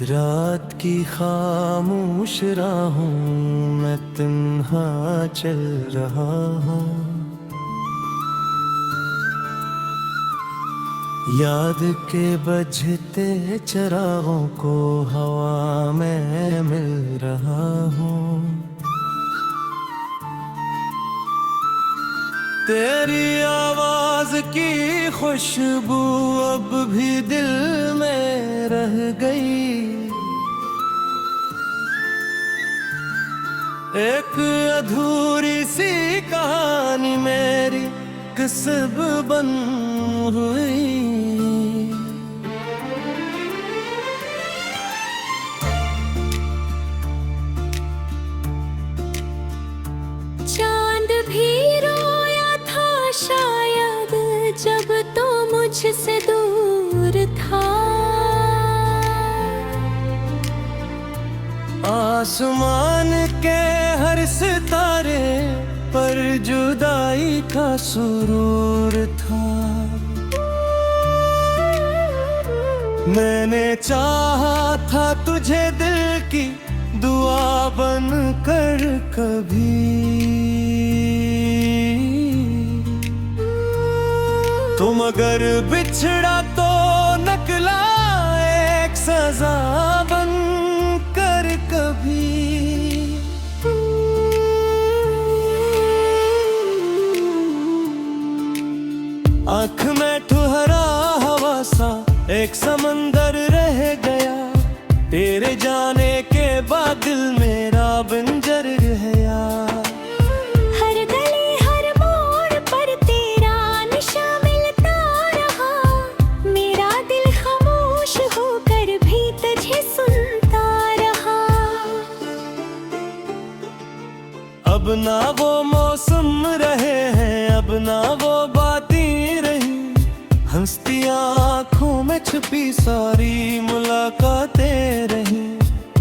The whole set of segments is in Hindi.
रात की खामोश राहों मैं तन्हा चल रहा हूँ। याद के बजते चरागों को हवा में मिल रहा हूँ। तेरी आवाज की खुशबू अब भी दिल में रह गई। एक अधूरी सी कहानी मेरी कसब बन हुई। चांद भी रोया था शायद जब तो मुझसे दूर था। आसमान के हर सितारे पर जुदाई का सुरूर था। मैंने चाहा था तुझे दिल की दुआ बन कर कभी। तुम अगर बिछड़ा तो निकला एक सजा बन कर कभी। आँख में ठुहरा हवा सा एक समंदर रह गया। तेरे जाने के बाद दिल मेरा बंजर गया। हर गली हर मोड़ पर तेरा निशा मिलता रहा। मेरा दिल खामोश होकर भी तुझे सुनता रहा। अब ना वो मौसम रहे हैं, अब ना वो बातें रही। हंसती आँखों में छुपी सारी मुलाकातें रही।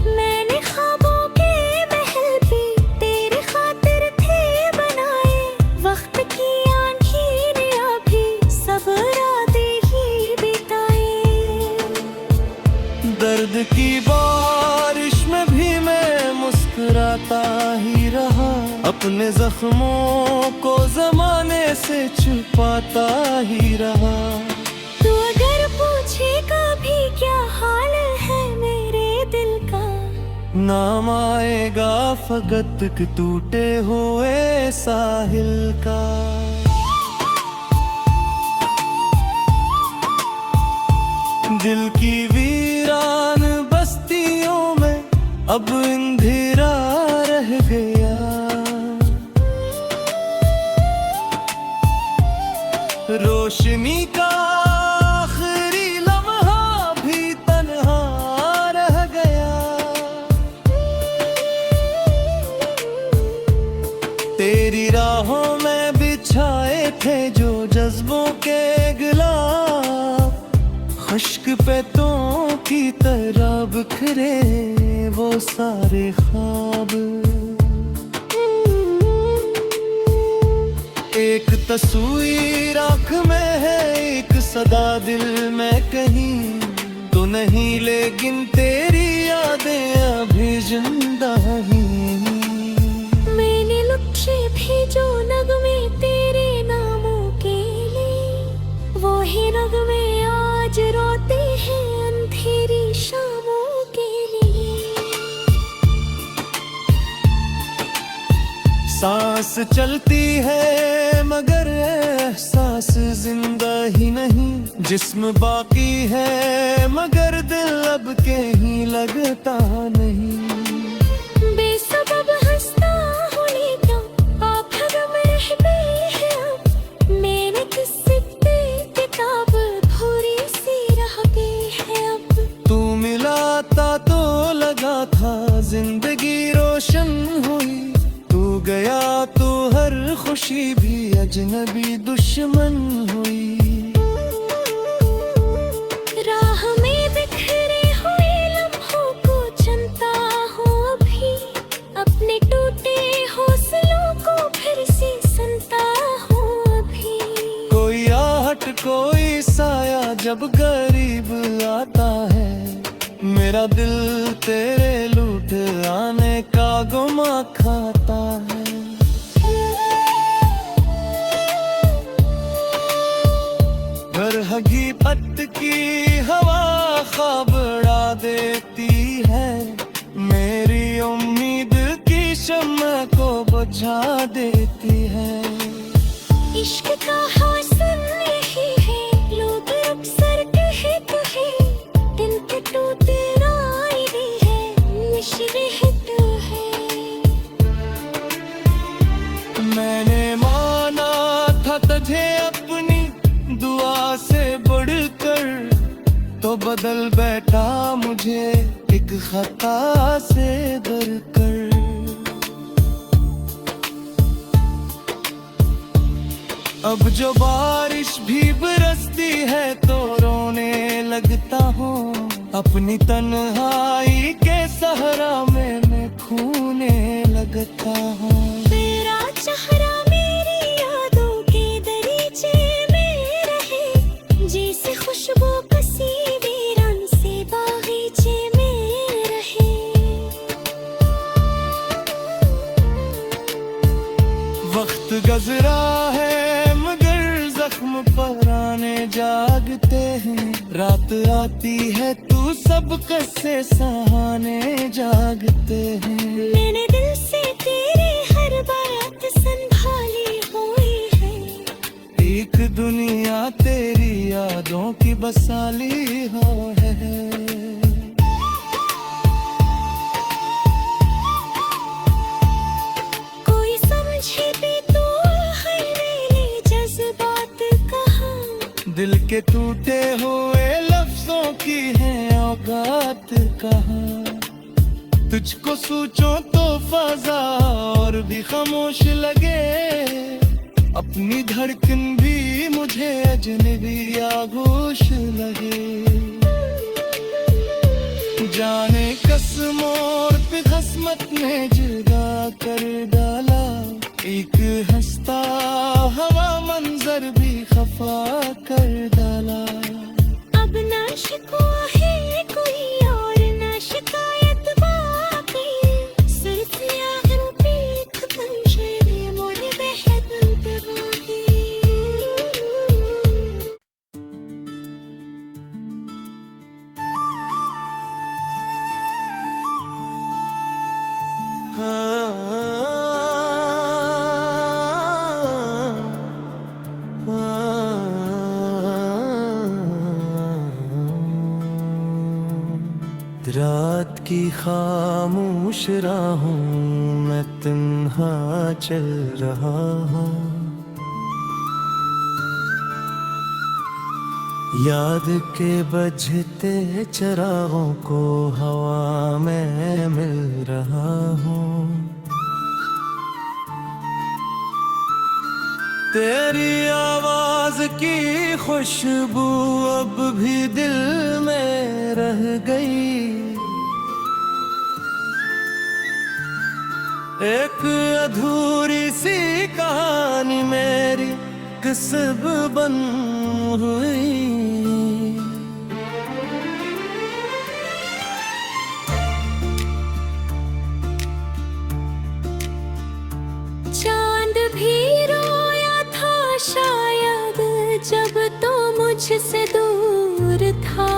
मैंने ख्वाबों के महल भी तेरे खातिर थे बनाए। वक्त की आंधी ने अभी सब रातें ही बिताए। दर्द की बारिश में भी मैं मुस्कुराता ही रहा। अपने जख्मों को जमाने से छुपाता ही रहा। तू अगर पूछेगा भी क्या हाल है मेरे दिल का, नाम आएगा फकत के टूटे हुए साहिल का। दिल की वीरान बस्तियों में अब अंधेरा रह गया। रोशनी का आखिरी लम्हा भी तन्हा रह गया। तेरी राहों में बिछाए थे जो जज्बों के गिलाफ, खुश्क पेटों की तरह बिखरे वो सारे ख्वाब। एक तस्वीर आँख में है, एक सदा दिल में कहीं तो नहीं, लेकिन तेरी यादें अभी जिंदा ही। मैंने लिखे भी जो नगमे तेरे नामों के लिए, वो ही नगमे आज रोते हैं अंधेरी शामों के लिए। सांस चलती है मगर एहसास जिंदा ही नहीं। जिस्म बाकी है मगर दिल अब कहीं लगता नहीं। बेसबब हंसता हूँ लेकिन आप हरम रहते हैं अब। मैंने किस्से किताब भूरी सी रह गई है अब। तू मिलाता तो लगा था जिंदगी रोशन हुई। तू गया तो हर खुशी भी अजनबी दुश्मन हुई। राह में बिखरे हुए लम्हों को चुनता हूँ अभी। अपने टूटे हौसलों को फिर से सुनता हूँ अभी। कोई आहट कोई साया जब गरीब आता है, मेरा दिल तेरे लूट आने का गुमा खाता है। घर हकीकत की हवा ख्वाब उड़ा देती है, मेरी उम्मीद की शम्मा को बुझा देती है। इश्क का हासिल यही है, लोग अक्सर कहते हैं, दिल के टूटे राई भी है, निश्चित है। मैंने माना था तुझे अपनी दुआ से बढ़कर, तो बदल बैठा मुझे एक खता से डरकर। अब जो बारिश भी बरसती है तो रोने लगता हूँ, अपनी तन्हाई के सहारा में मैं खोने लगता हूँ। तेरा चेहरा मेरी यादों के दरीचे में रहे, जैसे खुशबू कसी वीरान से बागीचे में रहे। वक्त गुजरा है मगर जख्म पराने जागते हैं, रात आती है तू सब कससे सहाने जागते हैं। मैंने दिल से तेरे हर बात संभाली हुई है, एक दुनिया तेरी यादों की बसाली हो है। कोई समझे भी तो है मेरे जज्बात कहाँ, दिल के टूटे हुए लफ्जों की है औकात कहाँ। तुझको सोचो तो फजा और भी खामोश लगे, अपनी धड़कन भी मुझे अजनबी आगोश लगे। जाने कसमों और पे खस्मत ने जुदा कर डाला, एक हंसता हवा मंजर भी खफा कर डाला। अब ना शिकवा है कोई और ना शिकायत बाकी, सिर्फ यार पे खत्म शेरे मोरे बेहद इंतबाही। रात की खामोश राहों मैं तन्हा चल रहा हूँ, याद के बजते चरागों को हवा में मिल रहा हूँ। तेरी आवाज की खुशबू अब भी दिल में रह गई, एक अधूरी सी कहानी मेरी किस्ब बन हुई। चांद भी रोया था शायद जब तो मुझसे दूर था,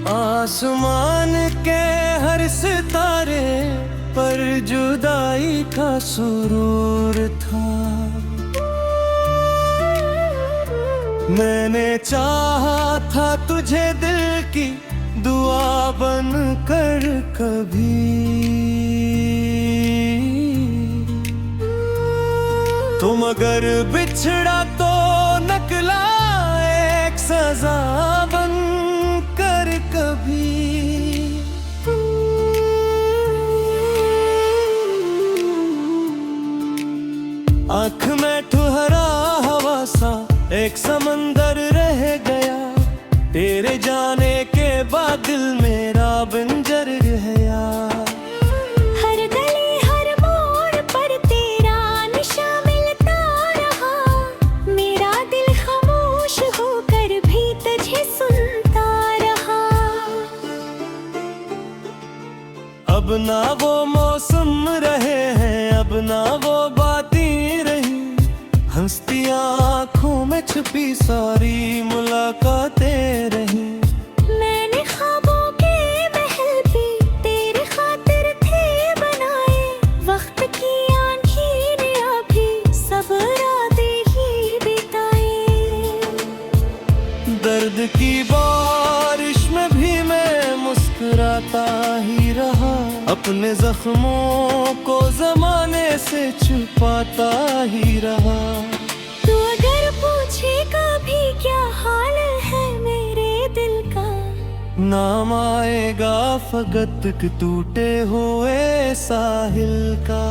आसमान के हर सितारे पर जुदाई का सुरूर था। मैंने चाहा था तुझे दिल की दुआ बन कर कभी, तुम अगर बिछड़ा तो निकला एक सजा बन कर कभी। आँख में ठुहरा हवा सा एक समंदर रह गया, तेरे जाने के बाद दिल मेरा बंजर गया। हर गली हर मोड़ पर तेरा निशा मिलता रहा, मेरा दिल खामोश होकर भी तुझे ना वो मौसम रहे हैं, अब ना वो बातें रही। हंसती आँखों में छुपी सारी मुलाकातें रही। मैंने ख्वाबों के महल भी तेरी खातिर थे बनाए। वक्त की आंखें ने अभी सब रातें ही बिताए। दर्द की बारिश में भी मैं मुस्कुराता ही रहा। अपने जख्मों को जमाने से छुपाता ही रहा। तू अगर पूछेगा भी क्या हाल है मेरे दिल का, नाम आएगा फकत के टूटे हुए साहिल का।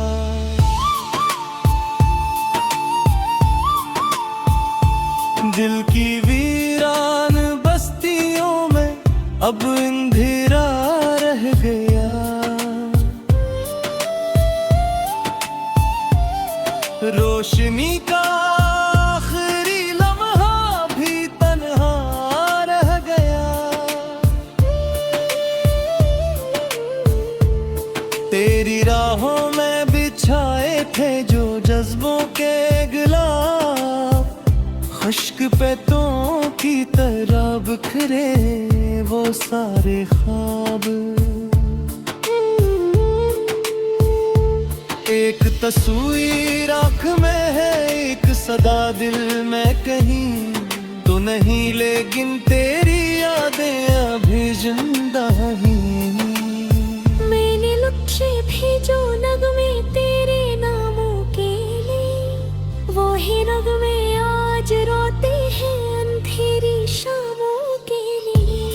दिल की वीरान बस्तियों में अब अंधेरा रह गया। रोशनी का आखिरी लम्हा भी तन्हा रह गया। तेरी राहों में बिछाए थे जो जज्बों के गुलाब, खुश्क पेटों की तरह बिखरे वो सारे ख्वाब। एक तस्वीर आँख में है, एक सदा दिल में कहीं तो नहीं, लेकिन तेरी यादें अभी जिंदा ही। मैंने लुटे भी जो नगमे तेरे नामों के लिए, वो ही नगमे आज रोते हैं अंधेरी शामों के लिए।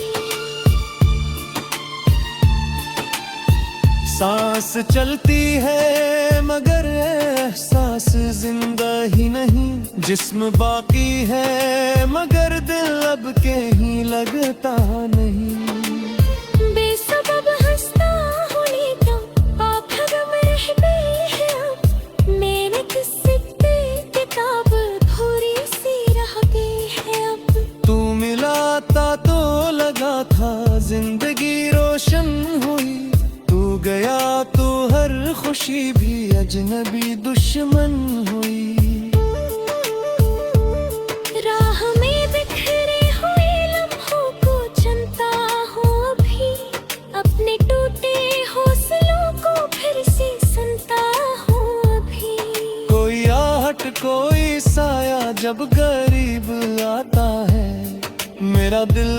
सांस चलती है मगर एहसास जिंदा ही नहीं। जिस्म बाकी है मगर दिल अब कहीं लगता नहीं। बेसबब हंसता हूँ लेकिन आप गम रहते हैं अब। मैंने किस्से पे किताब थोड़ी सी रह गई है अब। तू मिलाता तो लगा था जिंदगी रोशन हुई। तू गया तो हर खुशी भी अजनबी दुश्मन हुई। राह में बिखरे हुए लम्हों को चुनता हूँ अभी। अपने टूटे हौसलों को फिर से सुनता हूँ अभी। कोई आहट कोई साया जब करीब आता है, मेरा दिल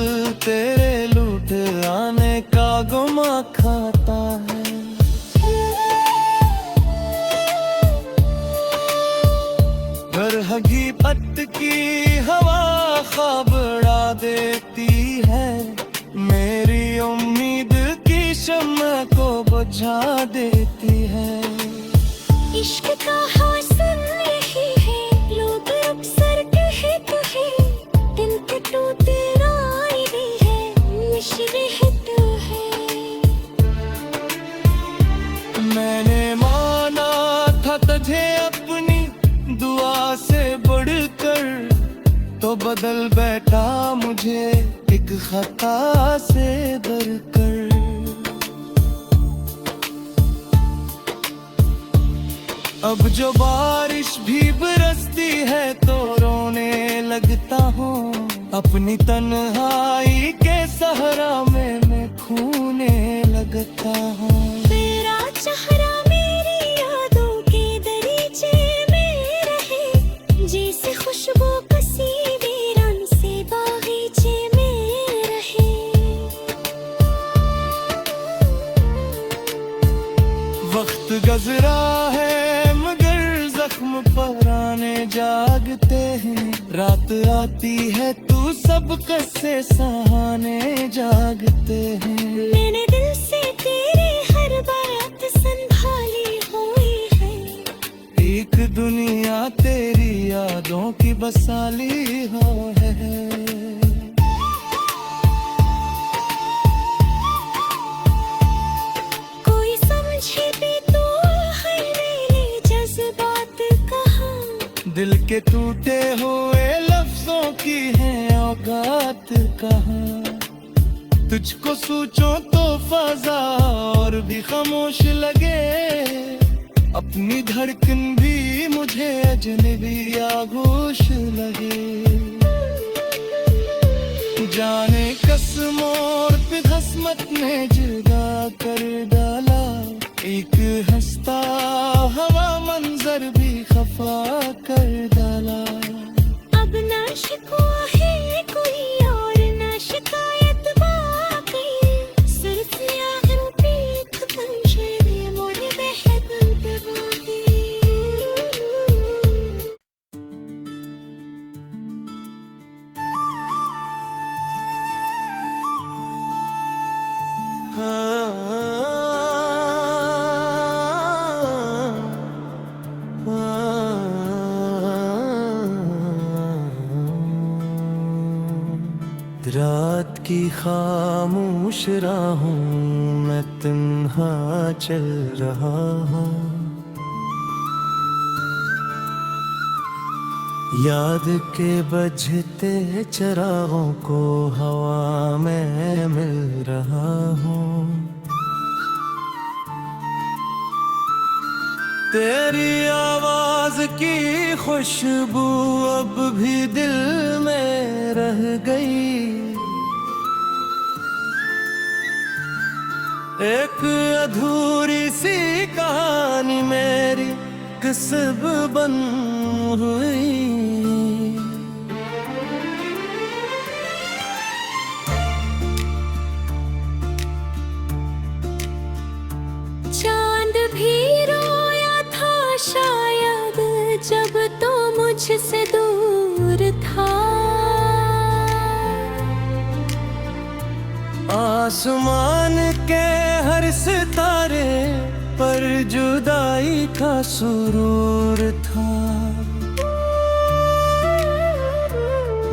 तेरे लूट आने का गुमा खाता है। घर हकीकत की हवा ख्वाब उड़ा देती है। मेरी उम्मीद की शम्मा को बुझा देती है। इश्क का हासिल यही है, लोग अक्सर कहते हैं। दिल के टूटे रायने है, नशरे हिट है। मैंने माना था तुझे अपनी दुआ से बढ़कर, तो बदल बैठा मुझे एक खता से डरकर। अब जो बारिश भी बरसती है तो रोने लगता हूँ। अपनी तन्हाई के सहरा में मैं खोने लगता हूँ। तेरा चेहरा मेरी यादों के दरीचे में रहे। जैसे खुशबू कसी वीरान से बागीचे में रहे। वक्त गुजरा है मगर जख्म पुराने जागते हैं। रात आती है तू सब कससे सहाने जागते हैं। मैंने दिल से तेरी हर बात संभाली हुई है। एक दुनिया तेरी यादों की बसाली हो है। कोई समझे भी तो है मेरे जज्बात कहाँ। दिल के टूटे हुए लफ्जों की है औकात कहाँ। तुझको सोचो तो फाजा और भी खामोश लगे, अपनी धड़कन भी मुझे अजनबी आगोश लगे। जाने कसम और पे किस्मत ने जुदा कर डाला, एक हंसता हवा मंजर भी खफा कर डाला। अब ना शिकवा है कोई और ना शिकायत बाकी, सिर्फ याद पे एक पंछी मोरे बहक बाकी। रात की खामोश राहों में तन्हा चल रहा हूँ, याद के बजते चरागों को हवा में मिल रहा हूँ। तेरी आवाज की खुशबू अब भी दिल में रह गई, एक अधूरी सी कहानी मेरी किस्ब बन हुई। चांद भी रोया था शायद जब तो मुझसे दूर था, आसमान के हर सितारे पर जुदाई का सुरूर था।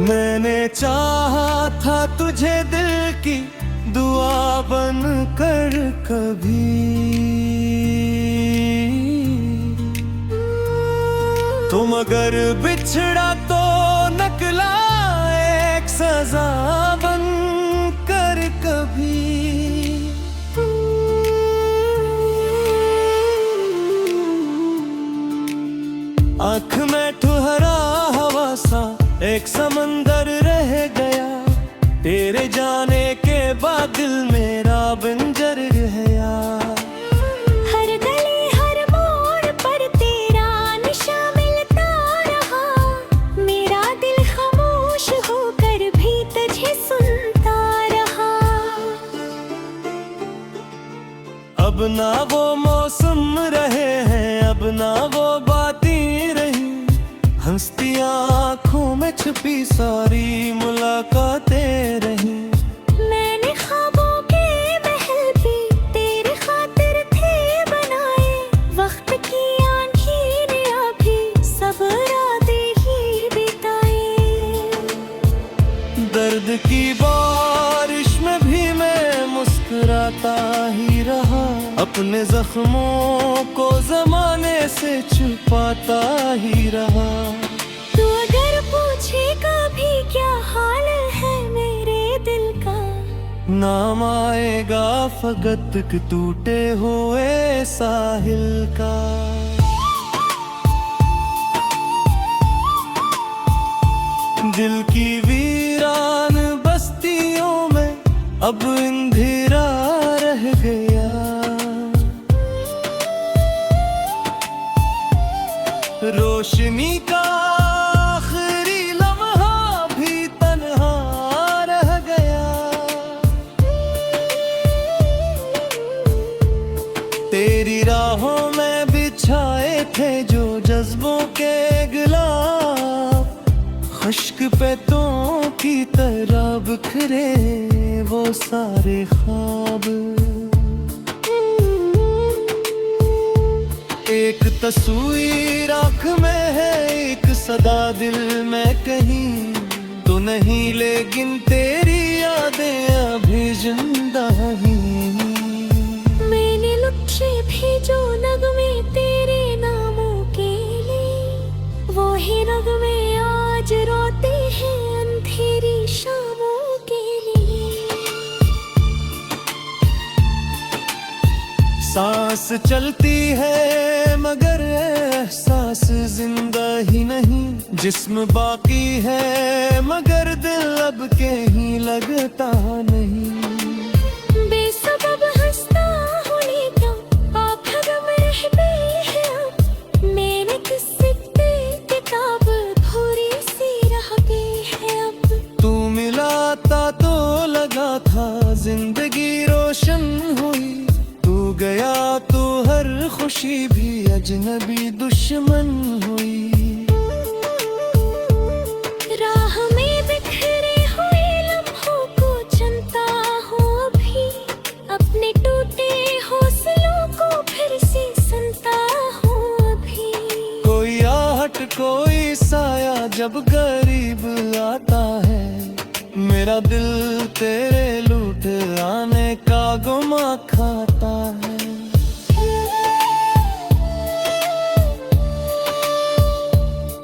मैंने चाहा था तुझे दिल की दुआ बन कर कभी, तुम अगर बिछड़ा तो निकला एक सजा बन कर कभी। आँख में ठुहरा हवा सा एक समंदर रह गया, तेरे जाने के बाद दिल मेरा बंजर गया। हर गली हर मोड़ पर तेरा निशा मिलता रहा, मेरा दिल खामोश होकर भी तुझे सुनता रहा। अब ना वो मौसम रहे हैं, अब ना वो बातें रही, हंसती आँखों में छुपी सारी मुलाकातें रही। मैंने ख्वाबों के महल भी तेरी खातिर थे बनाए, वक्त की आंखें ने अभी सब रातें ही बिताए। दर्द की बारिश में भी मैं मुस्कुराता ही रहा, अपने जख्मों को जमाने से छुपाता ही रहा। तू अगर पूछे कभी क्या हाल है मेरे दिल का, नाम आएगा फकत के टूटे हुए साहिल का। दिल की वीरान बस्तियों में अब अंधेरा रह गया, रोशनी का आखिरी लम्हा भी तन्हा रह गया। तेरी राहों में बिछाए थे जो जज्बों के गिलाफ, खुश्क पैतों की तरह बिखरे वो सारे ख्वाब। एक तस्वीर आँख में है, एक सदा दिल में कहीं तो नहीं, लेकिन तेरी यादें अभी जिंदा ही। मैंने लुटे भी जो नगमे तेरे नामों के लिए, वो ही नगमे आज रोते हैं अंधेरी शामों के लिए। सांस चलती है मगर एहसास जिंदा ही नहीं, जिस्म बाकी है मगर दिल अब कहीं लगता नहीं। बेसबब हंसता होने क्यों आप गम रहते हैं अब, मैंने किस्से पे किताब भूरी सी रह गई है अब। तू मिलाता तो लगा था जिंदगी रोशन हुई, तू गया तो हर खुशी भी अजनबी दुश्मन हुई। राह में बिखरे हुए लम्हों को चुनता हूँ अभी, अपने टूटे हौसलों को फिर से सुनता हूँ अभी। कोई आहट कोई साया जब करीब आता है, मेरा दिल तेरे लूट आने का गुमा खाता है।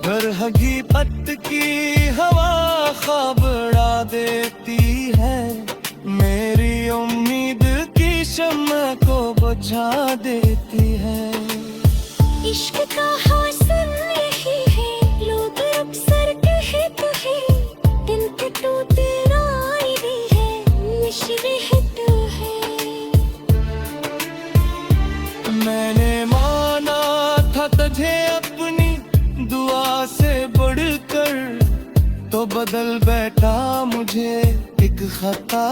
घर हगी पत्त की हवा ख्वाब उड़ा देती है, मेरी उम्मीद की शम्मा को बुझा देती है। इश्क का हासिल यही है, लोग अक्सर कहते हैं, दिल के टूटे राय भी है, मिश्र हिट है। मैंने माना था तुझे अपनी दुआ से बढ़कर, तो बदल बैठा मुझे एक खता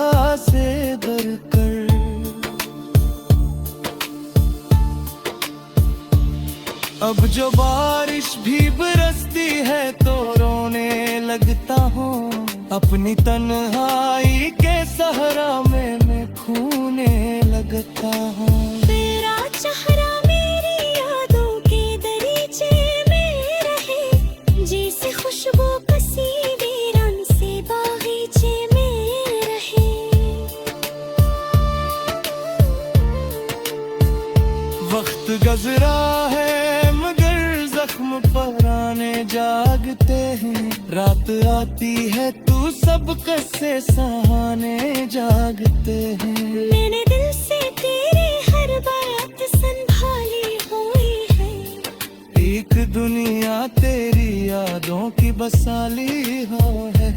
से डरकर। अब जो बारिश भी बरसती है तो रोने लगता हूँ, अपनी तन्हाई के सहरा में मैं खोने लगता हूँ। तेरा चेहरा मेरी यादों के दरीचे में रहे, जैसे खुशबू कसी वीरान से बागीचे में रहे। वक्त गजरा है मगर जख्म पुराने जागते हैं, रात आती है तू सब कससे सहाने जागते हैं। मैंने दिल से तेरे हर बात संभाली हुई है, एक दुनिया तेरी यादों की बसाली हो है।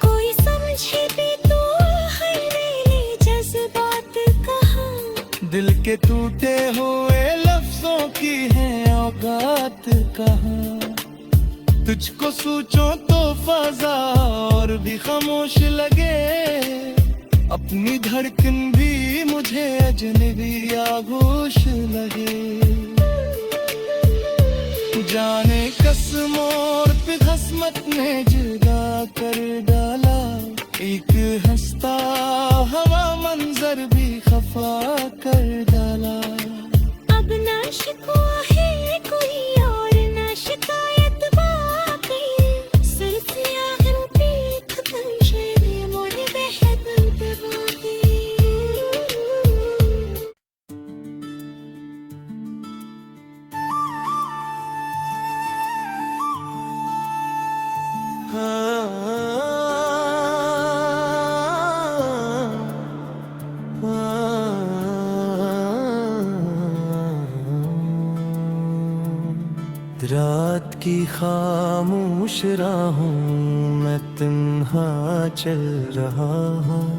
कोई समझे भी तो है मेरे जज्बात कहाँ, दिल के टूटे हुए लफ्जों की है औकात कहाँ। तुझको सोचो तो फजा और भी खामोश लगे, अपनी धड़कन भी मुझे अजनबी आगोश लगे। जाने कसम और फिर हसमत ने जुदा कर डाला, एक हंसता हवा मंजर भी खफा कर डाला। अब ना शिकवा है कोई और ना शिकायत बाकी, सिर्फ आखिर पे खत्म शेर मोरे बेहद बाकी। रात की खामोश राहों मैं तन्हा चल रहा हूँ,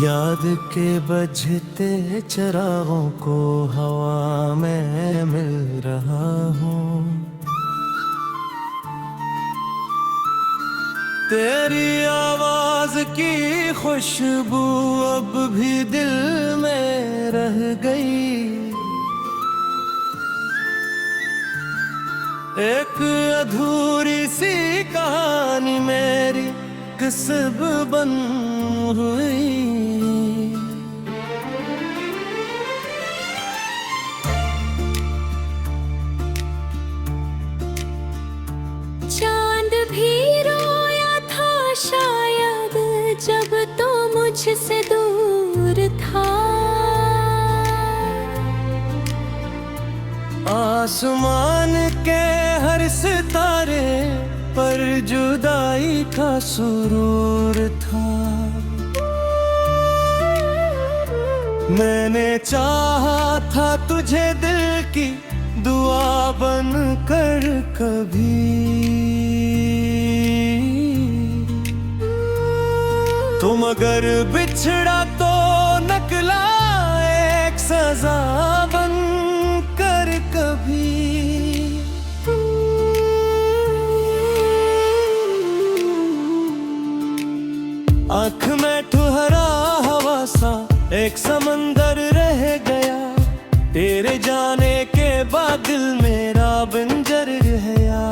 याद के बजते चरागों को हवा में मिल रहा हूँ। तेरी आवाज की खुशबू अब भी दिल में रह गई, एक अधूरी सी कहानी मेरी किस्ब बन हुई। चांद भी रोया था शायद जब तो मुझसे दूर था, आसमान के हर सितारे पर जुदाई का सुरूर था। मैंने चाहा था तुझे दिल की दुआ बन कर कभी, तुम अगर बिछड़ा तो निकला एक सजा बन कर कभी। आँख में ठुहरा हवा सा एक समंदर रह गया, तेरे जाने के बाद दिल मेरा बंजर गया।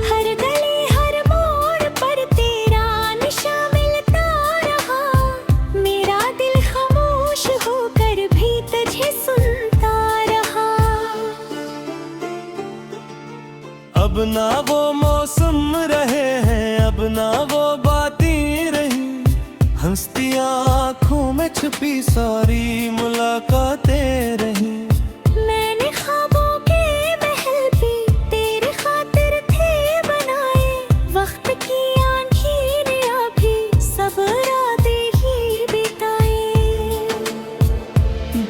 हर गली हर मोड़ पर तेरा निशा मिलता रहा, मेरा दिल खामोश होकर भी तुझे सुनता रहा। अब ना वो मौसम रहे हैं, अब ना वो बातें रही, हंसती आँखों में छुपी सारी मुलाकातें रही। मैंने ख्वाबों के महल भी तेरे खातिर थे बनाए, वक्त की आंधी ने अभी सब रातें ही बिताए।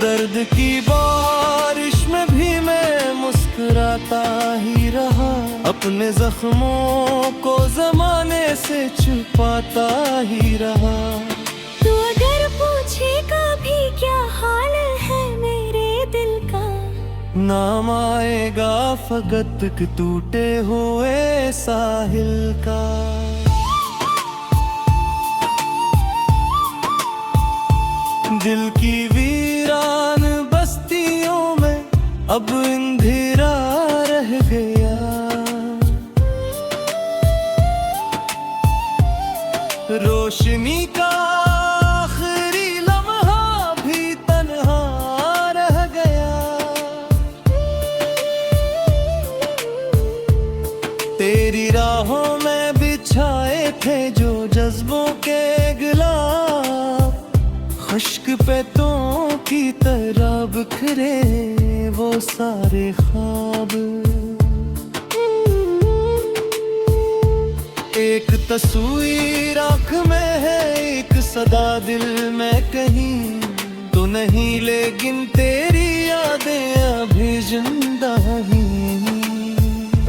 दर्द की बारिश में भी मैं मुस्कुराता ही रहा, अपने जख्मों को जमाने से छुपाता ही रहा। तू अगर पूछे कभी क्या हाल है मेरे दिल का, नाम आएगा फकत के टूटे हुए साहिल का। दिल की वीरान बस्तियों में अब अंधेरा रह गया, रोशनी का आखिरी लम्हा भी तन्हा रह गया। तेरी राहों में बिछाए थे जो जज्बों के गिलाफ, खुश्क पेतों की तरह बिखरे वो सारे ख्वाब। एक तस्वीर आँख में है, एक सदा दिल में कहीं तो नहीं, लेकिन तेरी यादें अभी जिंदा ही।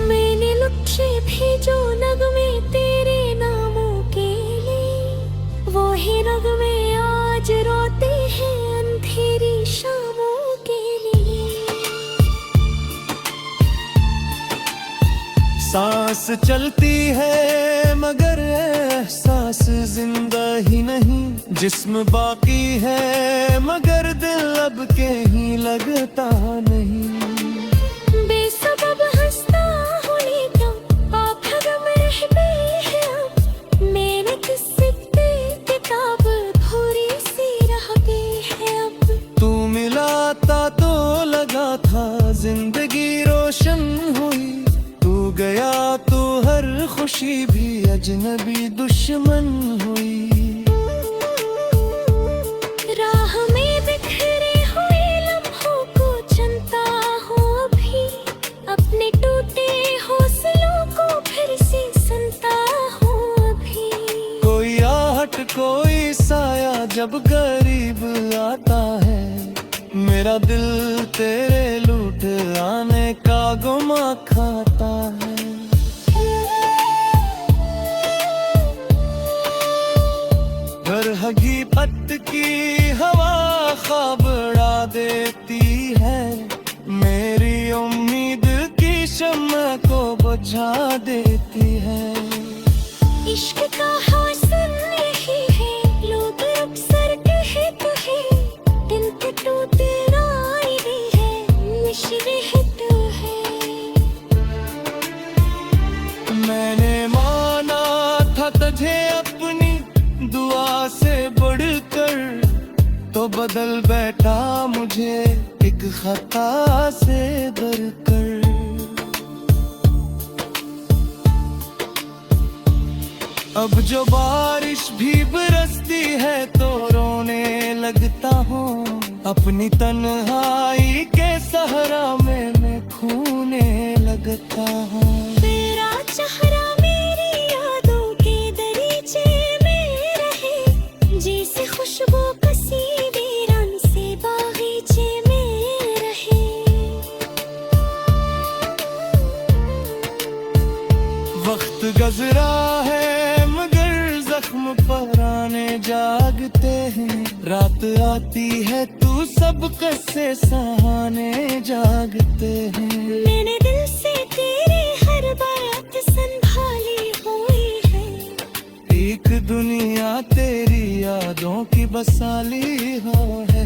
मैंने लिखे भी जो नगमे तेरे नामों के लिए, वो ही नगमे आज रोते हैं अंधेरी शामों के लिए। सांस चलती है मगर एहसास जिंदा ही नहीं, जिस्म बाकी है मगर दिल अब कहीं लगता नहीं। बेसबब हंसता हूँ लेकिन आप भगम रहते हैं अब, मैंने किस्से पे किताब भूरी सी रह गई है अब। तू मिलाता तो लगा था जिंदगी रोशन हुई, तू गया तो हर खुशी भी अजनबी दुश्मन हुई। राह में बिखरे हुए लम्हों को चुनता हूँ अभी, अपने टूटे हौसलों को फिर से सुनता हूँ अभी। कोई आहट कोई साया जब करीब आता है, मेरा दिल तेरे लूट आने का गुमा खाता है। घर हकीकत की हवा ख्वाब उड़ा देती है, मेरी उम्मीद की शम्मा को बुझा देती है। इश्क का हासिल यही है, लोग अक्सर कहते हैं, दिल के टूटे राई है निश्चित तो है। मैंने माना था तुझे अपनी दुआ से बढ़कर, तो बदल बैठा मुझे एक खता से डरकर। अब जो बारिश भी बरसती है तो रोने लगता हूँ, अपनी तन्हाई के सहरा में मैं खोने लगता हूँ। तेरा शहरा मेरी यादों के दरीचे में रहे, जैसे खुशबू कसी वीरान से बागीचे में रहे। वक्त गजरा है मगर जख्म पुराने जागते हैं, रात आती है तू सब कस्से सहाने जागते हैं। मैंने दिल से तेरी हर बात संभाली हुई है, एक दुनिया तेरी यादों की बसाली हो है।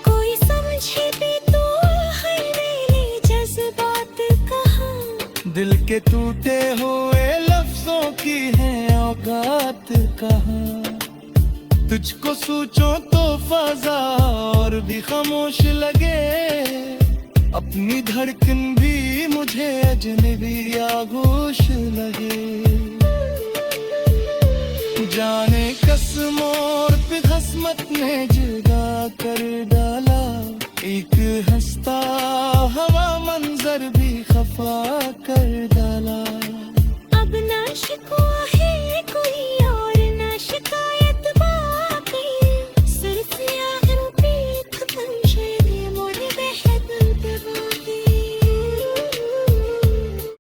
कोई समझे भी तो हर मेरे जज्बात कहाँ, दिल के टूटे हुए लफ्जों की है औकात कहाँ। तुझको सोचो तो फजा और भी खामोश लगे, अपनी धड़कन भी मुझे अजनबी आगोश लगे। जाने कसमों और पे हसमत ने जुदा कर डाला, एक हंसता हवा मंजर भी खफा कर डाला।